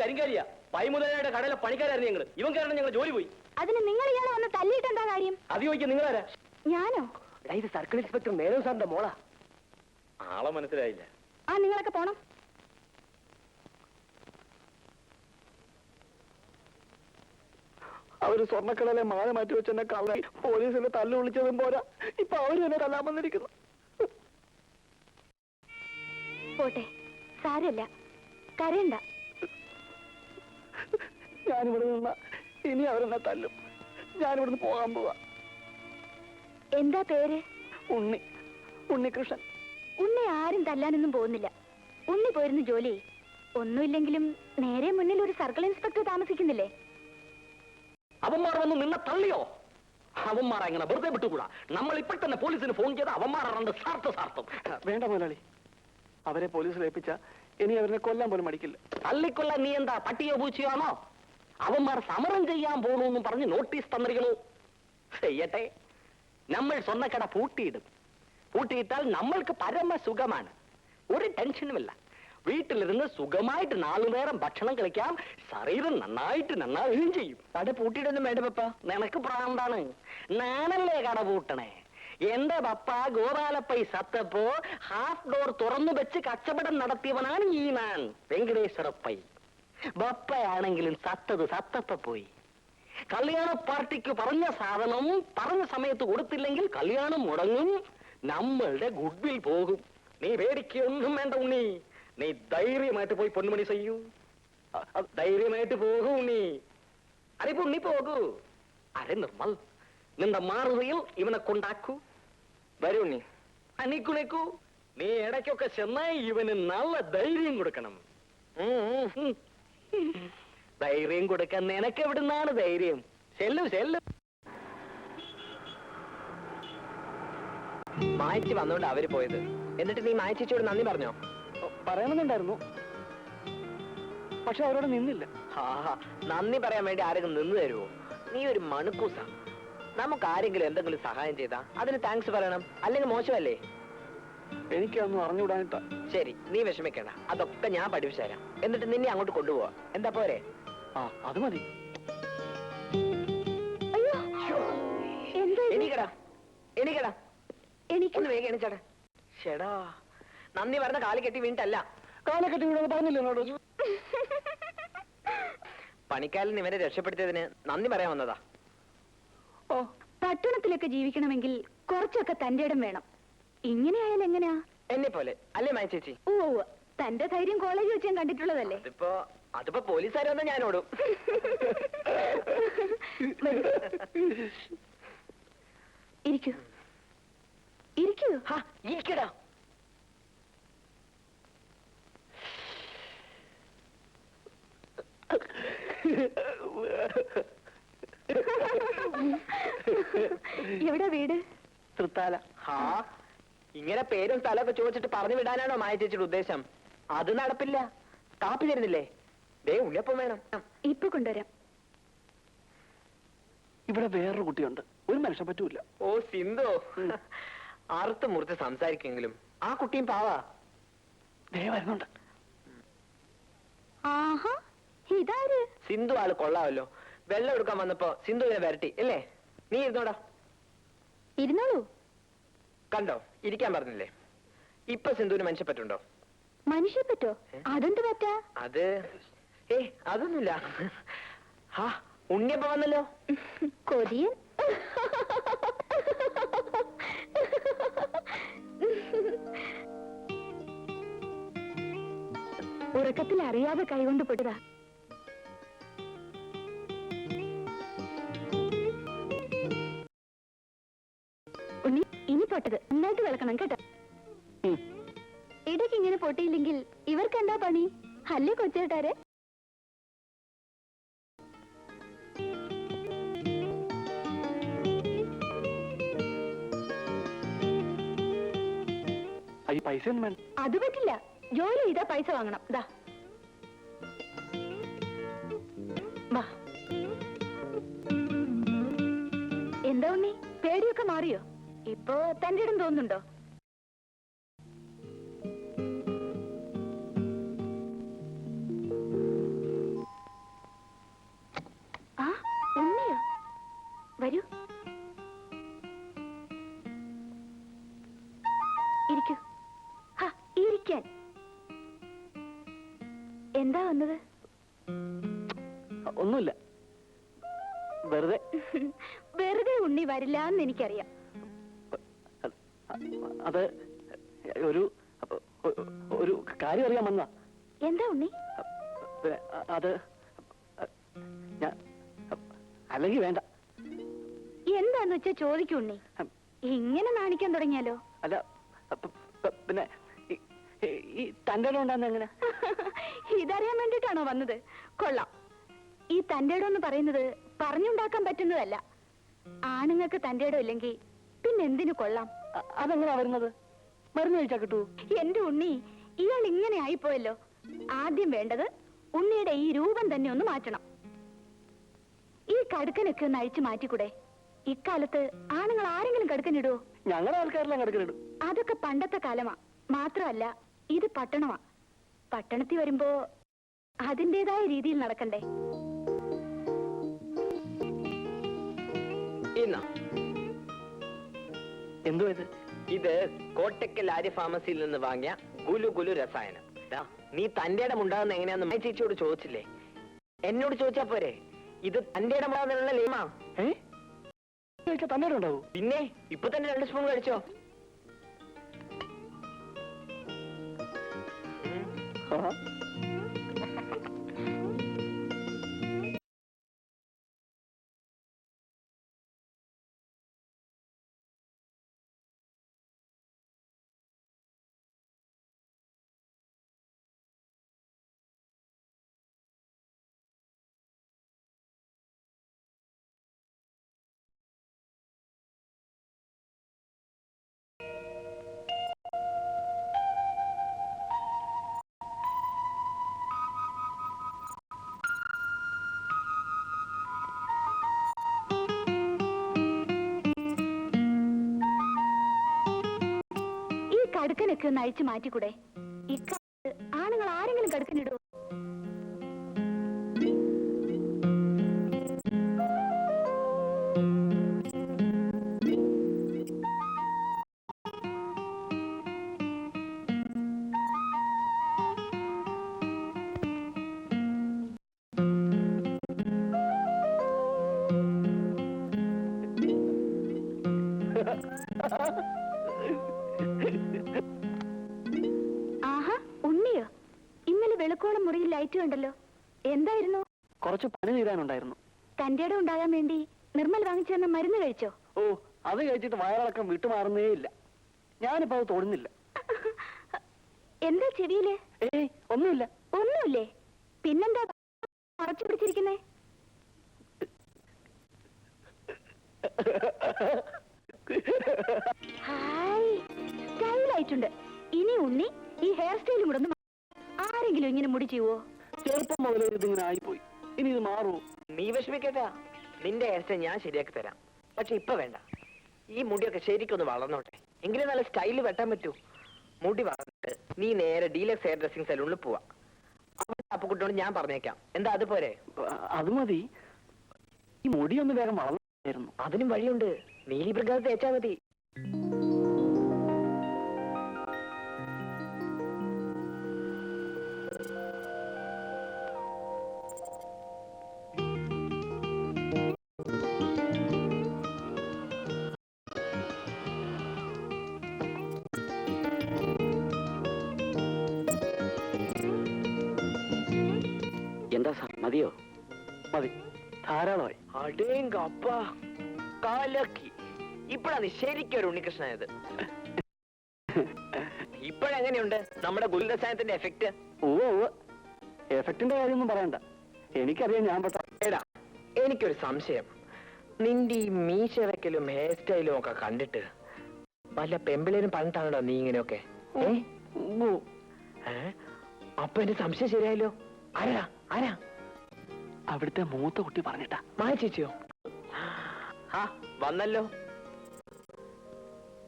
കരിങ്കാരിയാ. പൈമുതലായുടെ കടയിലെ പണിക്കാരായിരുന്നു ഞങ്ങൾ. ഇവൻ കാരണം ഞങ്ങൾ ജോലി പോയി. അതിന് നിങ്ങൾ ഇയാളെ വന്ന് തല്ലിയിട്ട് എന്താ കാര്യം? അത് ചോദിക്കാൻ നിങ്ങളാരാ? ഞാനോ? ഇത് സർക്കിൾ ഇൻസ്പെക്ടർ മേനോ സാറിന്റെ മോളാ. ആളെ മനസ്സിലായില്ല. ആ, നിങ്ങളൊക്കെ പോണം. അവര് സ്വർണ്ണക്കടയിലെ മാല മാറ്റി വെച്ചെന്നെ കള്ളി പോലീസിനെ തല്ലു വിളിച്ചതും പോരാ, ഇപ്പൊ അവര് തന്നെ തല്ലാൻ വന്നിരിക്കുന്നു. പോട്ടെ, സാരല്ല, കരയണ്ട. ഞാനിവിടെ നിന്ന ഇനി അവരെന്നെ തല്ലും. ഞാനിവിടുന്ന് പോകാൻ പോവാ. എന്താ പേര്? ഉണ്ണികൃഷ്ണൻ. ഉണ്ണി ആരും തല്ലാനൊന്നും പോകുന്നില്ല. ഉണ്ണി പോയിരുന്നു ജോലി. ഒന്നുമില്ലെങ്കിലും നേരെ മുന്നിൽ ഒരു സർക്കിൾ ഇൻസ്പെക്ടർ താമസിക്കുന്നില്ലേ? അവന്മാർ വന്ന് നിന്നെ തള്ളിയോ? അവന്മാർ അങ്ങനെ വെറുതെ വിട്ടുകൂടാ. നമ്മൾ ഇപ്പോൾ തന്നെ പോലീസിന് ഫോൺ ചെയ്ത് അവന്മാരുടെ സാർത്ഥം. വേണ്ട മുതലാളി, അവരെ പോലീസിൽ ഏൽപ്പിച്ച ഇനി അവരെ കൊല്ലാൻ പോലും മടിക്കില്ല. തള്ളിക്കൊല്ലാൻ നീ എന്താ പട്ടിയോ പൂച്ചയാണോ? അവന്മാർ സമരം ചെയ്യാൻ പോകണമെന്നും പറഞ്ഞ് നോട്ടീസ് തന്നിരിക്കണു. ചെയ്യട്ടെ, നമ്മൾ സ്വർണ്ണക്കട പൂട്ടിയിടും. പൂട്ടിയിട്ടാൽ നമ്മൾക്ക് പരമസുഖമാണ്. ഒരു ടെൻഷനുമില്ല. വീട്ടിലിരുന്ന് സുഖമായിട്ട് 4 നേരം ഭക്ഷണം കഴിക്കാം. ശരീരം നന്നാവുകയും ചെയ്യും. കട പൂട്ടിയിടൊന്നും വേണ്ട പപ്പ, നിനക്ക് പ്രാന്താണ്. ഞാനല്ലേ കട പൂട്ടണേ. എന്റെ പപ്പ ഗോപാലപ്പൈ സത്തപ്പോ ഹാഫ് ഡോർ തുറന്നു വെച്ച് കച്ചവടം നടത്തിയവനാണ് ഈ ഞാൻ, വെങ്കടേശ്വരപ്പൈ. ബപ്പയാണെങ്കിലും സത്തപ്പ പോയി. കല്യാണ പാർട്ടിക്ക് പറഞ്ഞ സാധനം പറഞ്ഞ സമയത്ത് കൊടുത്തില്ലെങ്കിൽ കല്യാണം മുടങ്ങും. നമ്മളുടെ ഗുഡ്വിൽ പോകും. നീ പേടിക്കൊന്നും വേണ്ട ഉണ്ണി. നീ ധൈര്യമായിട്ട് പോയി പൊന്നുമണി ചെയ്യൂ. ധൈര്യമായിട്ട് പോകൂ ഉണ്ണി. അറിയിപ്പോ ഉണ്ണി പോകൂ. അരെ നിർമ്മൽ, നിന്റെ മാറുകയിൽ ഇവനെ കൊണ്ടാക്കൂ. വരൂ ഉണ്ണി. അനിക്കുണേക്കൂ. നീ ഇടയ്ക്കൊക്കെ ചെന്നായി ഇവന് നല്ല ധൈര്യം കൊടുക്കണം. ധൈര്യം കൊടുക്കാൻ നിനക്ക് എവിടുന്നാണ് ധൈര്യം? ചെല്ലു. മായച്ചി വന്നോണ്ട് അവര് പോയത്. എന്നിട്ട് നീ മായച്ചിയോട് നന്ദി പറഞ്ഞോ? പറയണമെന്നുണ്ടായിരുന്നു, പക്ഷെ അവരോട് നിന്നില്ല. നന്ദി പറയാൻ വേണ്ടി ആരെങ്കിലും നിന്ന് തരുമോ? നീ ഒരു മണക്കൂസ. നമുക്ക് ആരെങ്കിലും എന്തെങ്കിലും സഹായം ചെയ്താ അതിന് താങ്ക്സ് പറയണം, അല്ലെങ്കിൽ മോശമല്ലേ? എനിക്കൊന്നും അറിഞ്ഞുകൂടാനിട്ടാ. ശരി, നീ വിഷമിക്കണ്ട. അതൊക്കെ ഞാൻ പഠിപ്പിച്ചു തരാം. എന്നിട്ട് നിന്നെ അങ്ങോട്ട് കൊണ്ടുപോവാ. എന്താ പോരെ? അത് മതി. എണീക്കടാ. ഒന്ന് വേഗം എണീച്ചാടാ. ചേടാ, നന്ദി പറഞ്ഞ കാല് കെട്ടി വീണിട്ടല്ല. കാലെ കെട്ടി വീണെന്ന് പറഞ്ഞില്ല എന്നോട്. പണിക്കാരൻ ഇവരെ രക്ഷപ്പെടുത്തിയതിന് നന്ദി പറയാൻ വന്നതാ. പട്ടണത്തിലൊക്കെ ജീവിക്കണമെങ്കിൽ കുറച്ചൊക്കെ തന്റെ ഇടം വേണം. ഇങ്ങനെയായാലും എങ്ങനെയാ? എന്നെ പോലെ അല്ലേ മായ ചേച്ചി? ഓ, തന്റെ ധൈര്യം കോളേജ് വെച്ച് ഞാൻ കണ്ടിട്ടുള്ളതല്ലേ. അതിപ്പോ പോലീസുകാർ വന്നാൽ ഞാൻ ഓടും. ഇരിക്കൂ. ഇരിക്കടാ. എവിടെ വീട്? തൃത്താല. ഇങ്ങനെ പേരും സ്ഥലമൊക്കെ ചോദിച്ചിട്ട് പറഞ്ഞു വിടാനാണോ മായ ചേച്ചിയുടെ ഉദ്ദേശം? അത് നടപ്പില്ല. കാപ്പി തരുന്നില്ലേ? ദേ ഉള്ളിയപ്പം വേണം. ഇപ്പൊ കൊണ്ടുവരാം. ഇവിടെ വേറൊരു കുട്ടിയുണ്ട്, ഒരു മനുഷ്യൻ പറ്റൂല. ഓ സിന്ധു, അറുത്ത് മുറിച്ച് സംസാരിക്കെങ്കിലും ആ കുട്ടിയും പാവാ. ദേ വരുന്നുണ്ട്. ആഹാ, ഇതാര്? സിന്ധു ആള് കൊള്ളാമല്ലോ. വെള്ളം എടുക്കാൻ വന്നപ്പോ സിന്ധുവിനെ വരട്ടി അല്ലേ? നീ ഇരുന്നോടാ. ഇരുന്നോളൂ. കണ്ടോ, ഇരിക്കാൻ പറഞ്ഞില്ലേ? ഇപ്പൊ സിന്ധുവിന് മനുഷ്യപ്പറ്റുണ്ടോ? മനുഷ്യപ്പറ്റോ? അതെന്ത് പറ്റാ? അത് അതൊന്നുമില്ല. ഉണ്ണിയപ്പ വന്നല്ലോ. കൊതിയൻ. ഉറക്കത്തിൽ അറിയാതെ കൈകൊണ്ട് പൊട്ടതാ. ഉണ്ണി, ഇനി പൊട്ടത് നന്നായിട്ട് വിളക്കണം കേട്ടോ. ഇടയ്ക്ക് ഇങ്ങനെ പൊട്ടിയില്ലെങ്കിൽ ഇവർക്ക് എന്താ പണി? അല്ലേ കൊച്ചേട്ടാരെ? പൈസ അത് പറ്റില്ല. ജോലി ചെയ്താ പൈസ വാങ്ങണം. ദാ വാ. എന്താ ഉണ്ണി, പേടിയൊക്കെ മാറിയോ? ഇപ്പോ തന്റെ ഇടം തോന്നുന്നുണ്ടോ? വന്നത്? ഒന്നുമില്ല, വെറുതെ. വെറുതെ ഉണ്ണി വരില്ല എന്ന് എനിക്കറിയാം. അത് ഒരു കാര്യം അറിയാൻ വന്നാ. എന്താ ഉണ്ണി? അത് ഞാൻ അല്ലെങ്കിൽ വേണ്ട. എന്താന്ന് വെച്ചാ ചോദിക്കൂ ഉണ്ണി. ഇങ്ങനെ നാണിക്കാൻ തുടങ്ങിയാലോ? അല്ല, പിന്നെ ഈ തൻ്റെ ഇടം ഉണ്ടാകുന്ന എങ്ങനെ? ഇതറിയാൻ വേണ്ടിട്ടാണോ വന്നത്? കൊള്ളാം. ഈ തൻ്റെ ഇടം എന്ന് പറയുന്നത് പറഞ്ഞുണ്ടാക്കാൻ പറ്റുന്നതല്ല. ആണുങ്ങൾക്ക് തൻ്റെ ഇടം ഇല്ലെങ്കിൽ പിന്നെ എന്തിനു കൊള്ളാം? അതെങ്ങനെയാ വരുന്നത്? മരുന്ന് കഴിച്ചാ കിട്ടൂ? എന്റെ ഉണ്ണി, ഇയാൾ ഇങ്ങനെ ആയിപ്പോയല്ലോ. ആദ്യം വേണ്ടത് ഉണ്ണിയുടെ ഈ രൂപം തന്നെ ഒന്ന് മാറ്റണം. ഈ കടുക്കനൊക്കെ ഒന്ന് അഴിച്ചു മാറ്റിക്കൂടെ? ഇക്കാലത്ത് ആണുങ്ങൾ ആരെങ്കിലും കടുക്കനിടുവോ? ഞങ്ങളുടെ ആൾക്കാരെല്ലാം കടുക്കനിടും. അതൊക്കെ പണ്ടത്തെ കാലമാ. മാത്രമല്ല, ഇത് പട്ടണമാ. പട്ടണത്തിൽ വരുമ്പോ അതിൻ്റെതായ രീതിയിൽ നടക്കണ്ടേ? എന്തോ ഇത്? ഇത് കോട്ടക്കൽ ആര്യ ഫാർമസിയിൽ നിന്ന് വാങ്ങിയ ഗുലു ഗുലു രസായനം. നീ തന്റെ ഇടം ഉണ്ടാകുന്ന എങ്ങനെയാന്ന് മായ ചേച്ചിയോട് ചോദിച്ചില്ലേ? എന്നോട് ചോദിച്ചാ പോരെ? ഇത് തന്റെ ഇടം ഉണ്ടാകുന്ന ലേമാ. തന്നെ ഉണ്ടാവൂ? പിന്നെ ഇപ്പൊ തന്നെ 2 സ്പൂൺ കഴിച്ചോ. കടുക്കനൊക്കെ ഒന്ന് അഴിച്ചു മാറ്റിക്കൂടെ? ഇക്കാലത്ത് ആണുങ്ങൾ ആരെങ്കിലും കടുക്കനിടുവോ? ആഹാ, ഉണ്ണിയോ? ഇന്നലെ വെളുക്കോളം മുറിയിൽ ലൈറ്റ് കണ്ടല്ലോ. എന്തായിരുന്നു? കുറച്ച് പനി തീരാനുണ്ടായിരുന്നു. തന്റെ ഇടം ഉണ്ടാകാൻ വേണ്ടി നിർമ്മൽ വാങ്ങിച്ചു തന്ന മരുന്ന് കഴിച്ചോ? ഓ, അത് കഴിച്ചിട്ട് വയറിളക്കം വിട്ടുമാറുന്നേ ഇല്ല. ഞാനിപ്പോ അത് തൊടുന്നില്ല. എന്താ ചെവിയില്? ഏയ്, ഒന്നുമില്ല. ഒന്നുമില്ലേ? പിന്നെന്താ മറച്ചു പിടിച്ചിരിക്കുന്നേ? ഹായ്, സ്റ്റൈലായിട്ടുണ്ട്. ഇനി ഉണ്ണി ഈ ഹെയർ സ്റ്റൈലും കൂടെ ഒന്ന് ആരെങ്കിലും ഇങ്ങനെ മുടി ചെയ്യുവോ? ചെറുപ്പം മുതലേ ഇതിങ്ങനെ ആയിപ്പോയി. ഇനി ഇത് മാറുമോ? നീ വിഷമിക്കേട്ടാ, നിന്റെ ഹെയർ സ്റ്റൈൽ ഞാൻ ശരിയാക്കി തരാം. പക്ഷെ ഇപ്പൊ വേണ്ട. ഈ മുടിയൊക്കെ ശരിക്കൊന്ന് വളർന്നോട്ടെ, എങ്കിലും നല്ല സ്റ്റൈല് വെട്ടാൻ പറ്റൂ. മുടി വളർന്നിട്ട് നീ നേരെ ഡീലക്സ് ഹെയർ ഡ്രസ്സിംഗ് സലൂണിൽ പോവാ. അവിടെ അപ്പുകുട്ടിയോട് ഞാൻ പറഞ്ഞേക്കാം. എന്താ അതുപോലെ? അത് മതി. ഈ മുടി ഒന്ന് വേഗം വളർന്നു. അതിനും വഴിയുണ്ട്. നീലി പ്രകാശം തേച്ചാ മതി. എന്താ സാർ, മതിയോ? മതി, ധാരാളമായി. അടേങ്കപ്പ, കാലക്കി. ഇപ്പഴാണ് ശരിക്കും ഒരു ഉണ്ണികൃഷ്ണനായത്. ഇപ്പോഴെങ്ങനെയുണ്ട് നമ്മുടെ ഗുരുരസായനത്തിന്റെ എഫക്ട്? എഫക്റ്റിന്റെ കാര്യമൊന്നും പറയണ്ട, എനിക്കറിയാം ഞാൻ പെട്ട. എടാ, എനിക്കൊരു സംശയം. നിന്റെ ഈ മീശ വെക്കലും ഹെയർ സ്റ്റൈലും ഒക്കെ കണ്ടിട്ട് വല്ല പെമ്പിളേരും പറഞ്ഞിട്ടാണോ നീ ഇങ്ങനെയൊക്കെ? അപ്പൊ എന്റെ സംശയം ശരിയായല്ലോ. ആരാ ആരാ? അവിടുത്തെ മൂത്ത കുട്ടി പറഞ്ഞിട്ടാ. മായ ചേച്ചിയോ? വന്നല്ലോ.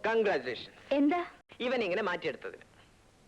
കൺഗ്രാറ്റുലേഷൻ. എന്താ ഇവൻ ഇങ്ങനെ മാറ്റിയെടുത്തതിന്.